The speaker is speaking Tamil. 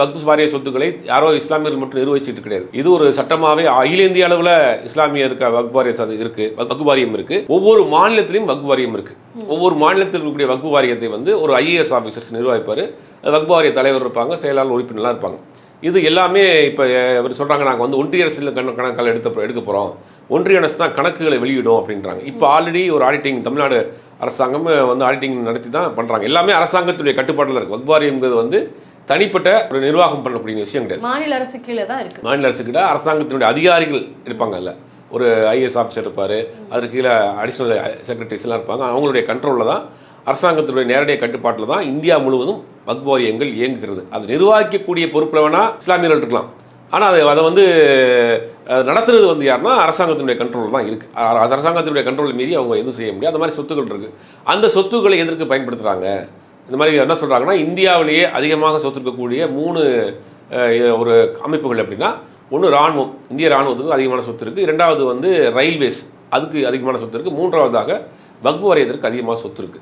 வக்ஃப் வாரிய சொத்துக்களை யாரோ இஸ்லாமியர்கள் மட்டும் நிர்வகிச்சிட்டு கிடையாது. இது ஒரு சட்டமாவே அகில இந்திய அளவில் இஸ்லாமிய இருக்க வக்ஃப் வாரியம் இருக்கு, வக்ஃப் வாரியம் இருக்கு. ஒவ்வொரு மாநிலத்திலும் வக்ஃப் வாரியம் இருக்கு. ஒவ்வொரு மாநிலத்தில் இருக்கக்கூடிய வக்ஃப் வாரியத்தை ஒரு ஐஏஎஸ் ஆஃபீஸர்ஸ் நிர்வகிப்பாரு. வக்ஃப் வாரிய தலைவர் இருப்பாங்க, செயலாளர் உறுப்பினர்லாம் இருப்பாங்க. இது எல்லாமே இப்போ அவர் சொல்றாங்க, நாங்கள் ஒன்றிய அரசில் கணக்குகள் எடுக்க போறோம், ஒன்றிய அரசு தான் கணக்குகளை வெளியிடும் அப்படின்றாங்க. இப்போ ஆல்ரெடி ஒரு ஆடிட்டிங் தமிழ்நாடு அரசாங்கம் ஆடிட்டிங் நடத்தி தான் பண்றாங்க. எல்லாமே அரசாங்கத்துடைய கட்டுப்பாட்டில் இருக்கு. வக்ஃப் வாரியம்ங்கிறது தனிப்பட்ட ஒரு நிர்வாகம் பண்ணக்கூடிய விஷயம் கிடையாது. மாநில அரசு கீழே தான் இருக்கு. மாநில அரசு கீழே அரசாங்கத்தினுடைய அதிகாரிகள் இருப்பாங்க. அதில் ஒரு ஐஏஎஸ் ஆஃபீஸர் இருப்பார், அதற்கு கீழே அடிஷ்னல் செக்ரட்டரிஸ் எல்லாம் இருப்பாங்க. அவங்களுடைய கண்ட்ரோலில் தான், அரசாங்கத்தினுடைய நேரடிய கட்டுப்பாட்டில் தான் இந்தியா முழுவதும் வக்ஃப் வாரியங்கள் இயங்குகிறது. அது நிர்வகிக்கக்கூடிய பொறுப்பில் வேணால் இஸ்லாமியர்கள் இருக்கலாம், ஆனால் அதை நடத்துறது யாருன்னா அரசாங்கத்தினுடைய கண்ட்ரோல் தான் இருக்குது. அரசாங்கத்தினுடைய கண்ட்ரோல் மீறி அவங்க எதுவும் செய்ய முடியாது. அந்த மாதிரி சொத்துக்கள் இருக்குது. அந்த சொத்துக்களை எதற்கு பயன்படுத்துகிறாங்க? இந்த மாதிரி என்ன சொல்கிறாங்கன்னா, இந்தியாவிலேயே அதிகமாக சொத்து இருக்கக்கூடிய 3 ஒரு அமைப்புகள் அப்படின்னா, ஒன்று இராணுவம், இந்திய இராணுவத்துக்கு அதிகமான சொத்து இருக்குது. இரண்டாவது ரயில்வேஸ், அதுக்கு அதிகமான சொத்து இருக்குது. மூன்றாவதாக வக்ஃப் வாரியத்திற்கு அதிகமாக சொத்து இருக்குது.